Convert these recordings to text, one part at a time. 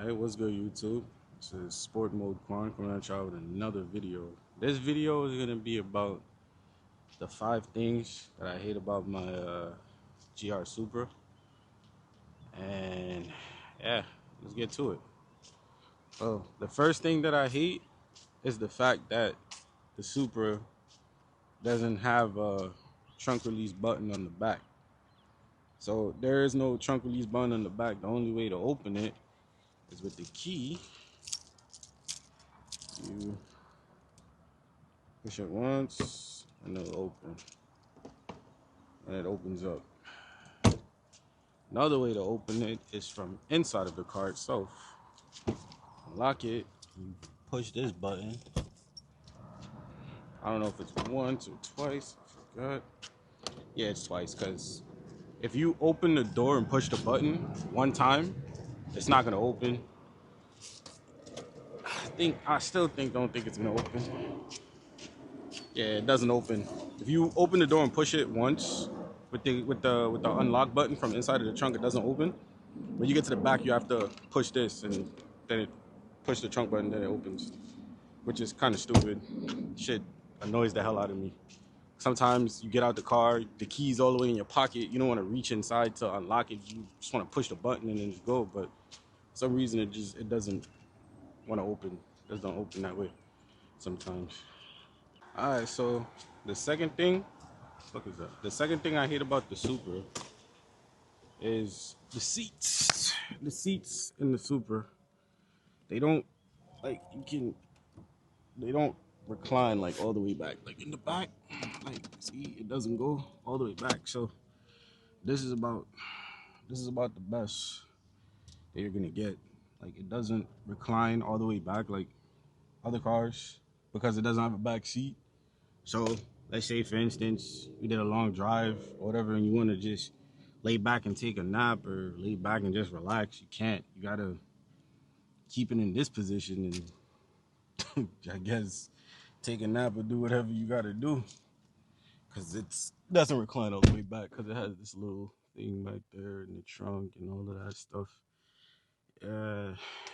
Alright, what's good, YouTube? This is Sport Mode Quan coming at y'all with another video. This video is gonna be about the 5 things that I hate about my GR Supra. And yeah, let's get to it. Well, the first thing that I hate is the fact that the Supra doesn't have a trunk release button on the back. So there is no trunk release button on the back. The only way to open it is with the key. You push it once and it'll open. And it opens up. Another way to open it is from inside of the car itself. Unlock it, you push this button. I don't know if it's once or twice, I forgot. Yeah, it's twice, because if you open the door and push the button one time, it's not gonna open. I still don't think it's gonna open. Yeah, it doesn't open. If you open the door and push it once with the unlock button from inside of the trunk, it doesn't open. When you get to the back, you have to push this and then it push the trunk button, then it opens, which is kind of stupid. Shit annoys the hell out of me. Sometimes you get out the car, the key's all the way in your pocket. You don't want to reach inside to unlock it. You just want to push the button and then just go. But for some reason, it doesn't want to open. It doesn't open that way sometimes. All right, so the second thing, what is that? The second thing I hate about the Supra is the seats. The seats in the Supra, they don't they don't recline like all the way back. Like in the back, like see, it doesn't go all the way back. So this is about the best that you're gonna get. Like it doesn't recline all the way back like other cars because it doesn't have a back seat. So let's say, for instance, you did a long drive or whatever and you want to just lay back and take a nap or lay back and just relax. You can't. You gotta keep it in this position and I guess take a nap or do whatever you gotta do, because it doesn't recline all the way back because it has this little thing back there in the trunk and all of that stuff.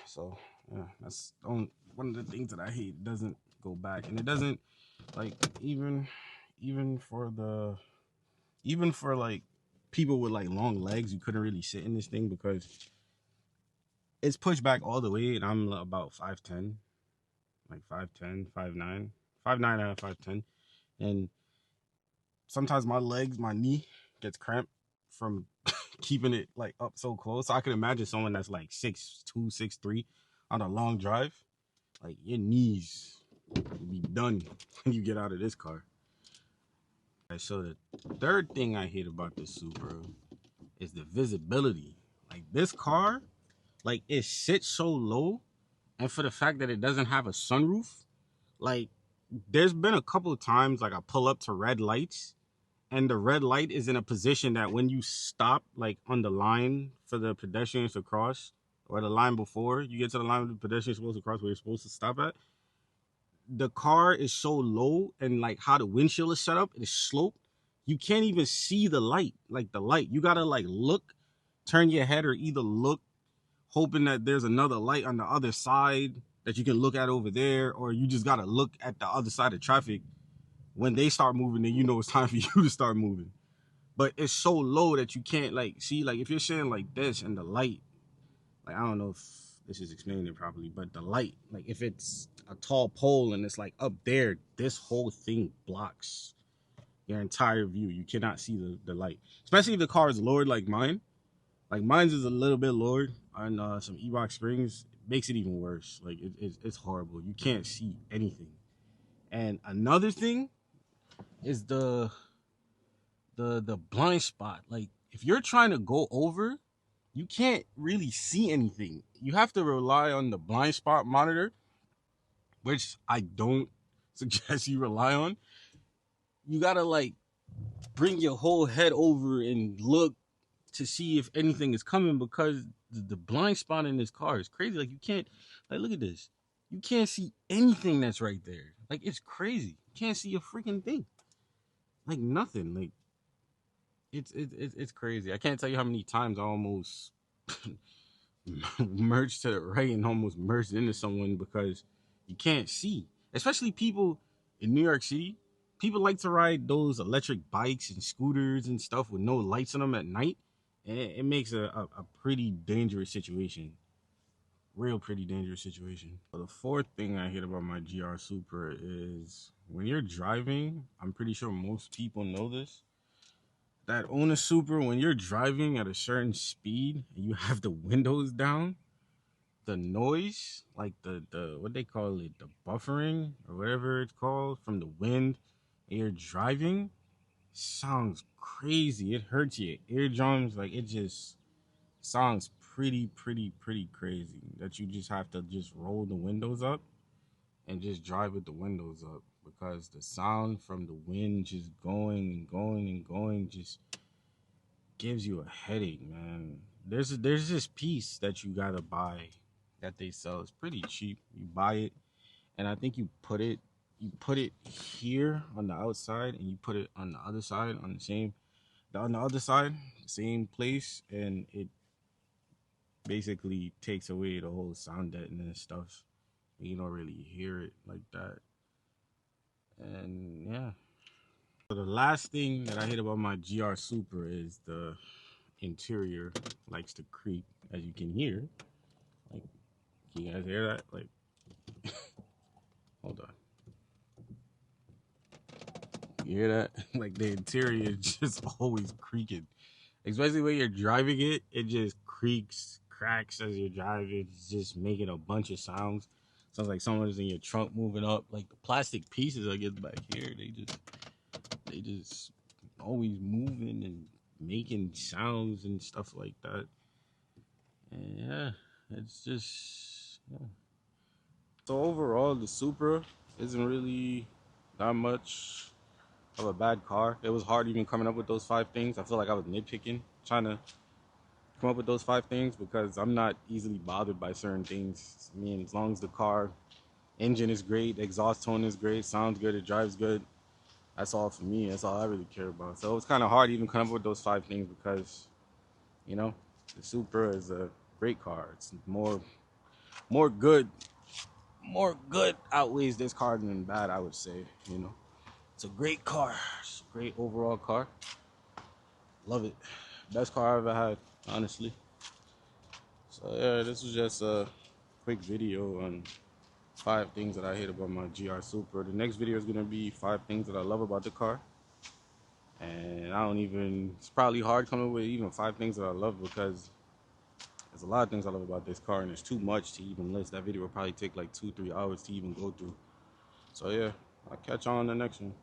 So yeah, that's one of the things that I hate. It doesn't go back, and it doesn't, like, even for like people with like long legs, you couldn't really sit in this thing because it's pushed back all the way, and I'm about 5'10", like 5'10", 5'9", 5'9" out of 5'10", and sometimes my knee gets cramped from keeping it like up so close. So I can imagine someone that's like 6'2", 6'3" on a long drive, like your knees will be done when you get out of this car. Right, so the third thing I hate about this Supra is the visibility. Like this car, like it sits so low, and for the fact that it doesn't have a sunroof, like there's been a couple of times like I pull up to red lights and the red light is in a position that when you stop like on the line for the pedestrians to cross, or the line before you get to the line where the pedestrians supposed to cross where you're supposed to stop at, the car is so low, and like how the windshield is set up, it is sloped, you can't even see the light. Like the light, you gotta like look, turn your head, or either look hoping that there's another light on the other side that you can look at over there, or you just gotta look at the other side of traffic. When they start moving, then you know it's time for you to start moving. But it's so low that you can't like see. Like if you're sitting like this and the light, like I don't know if this is explaining it properly, but the light, like if it's a tall pole and it's like up there, this whole thing blocks your entire view. You cannot see the light, especially if the car is lowered like mine. Like mine's is a little bit lowered on some E-Box springs. It makes it even worse. Like it's horrible. You can't see anything. And another thing is the blind spot. Like if you're trying to go over, you can't really see anything. You have to rely on the blind spot monitor, which I don't suggest you rely on. You gotta like bring your whole head over and look to see if anything is coming, because the blind spot in this car is crazy. Like you can't, like look at this. You can't see anything that's right there. Like it's crazy. You can't see a freaking thing. Like nothing. Like it's crazy. I can't tell you how many times I almost merged to the right and almost merged into someone because you can't see. Especially people in New York City. People like to ride those electric bikes and scooters and stuff with no lights on them at night. And it makes a pretty dangerous situation. Real pretty dangerous situation. So the fourth thing I hate about my GR Supra is when you're driving, I'm pretty sure most people know this, that own a Supra, when you're driving at a certain speed and you have the windows down, the noise, like the what they call it, the buffering or whatever it's called from the wind, and you're driving, sounds crazy. It hurts your eardrums. Like it just sounds pretty crazy. That you just have to just roll the windows up and just drive with the windows up because the sound from the wind just going and going and going just gives you a headache, man. There's this piece that you gotta buy that they sell. It's pretty cheap. You buy it, and I think you put it here on the outside, and you put it on the other side on the other side, same place, and it basically takes away the whole sound deadening and stuff. You don't really hear it like that, and yeah. So the last thing that I hate about my GR Super is the interior likes to creak, as you can hear. Like, can you guys hear that? Like, hold on. You hear that? Like the interior is just always creaking. Especially when you're driving it, it just creaks, cracks as you're driving. It's just making a bunch of sounds. Sounds like someone's in your trunk moving up. Like the plastic pieces I get back here, they just always moving and making sounds and stuff like that. And yeah, it's just yeah. So overall, the Supra isn't really that much of a bad car. It was hard even coming up with those five things. I feel like I was nitpicking, trying to come up with those five things because I'm not easily bothered by certain things. I mean, as long as the car engine is great, the exhaust tone is great, sounds good, it drives good. That's all for me. That's all I really care about. So it was kind of hard even coming up with those five things because, you know, the Supra is a great car. It's more good, more good outweighs this car than bad, I would say. You know, it's a great car. It's a great overall car. Love it. Best car I've ever had, honestly. So yeah, this was just a quick video on five things that I hate about my GR Supra. The next video is gonna be five things that I love about the car. And I don't even, it's probably hard coming up with even five things that I love because there's a lot of things I love about this car and there's too much to even list. That video will probably take like 2-3 hours to even go through. So yeah, I'll catch you on the next one.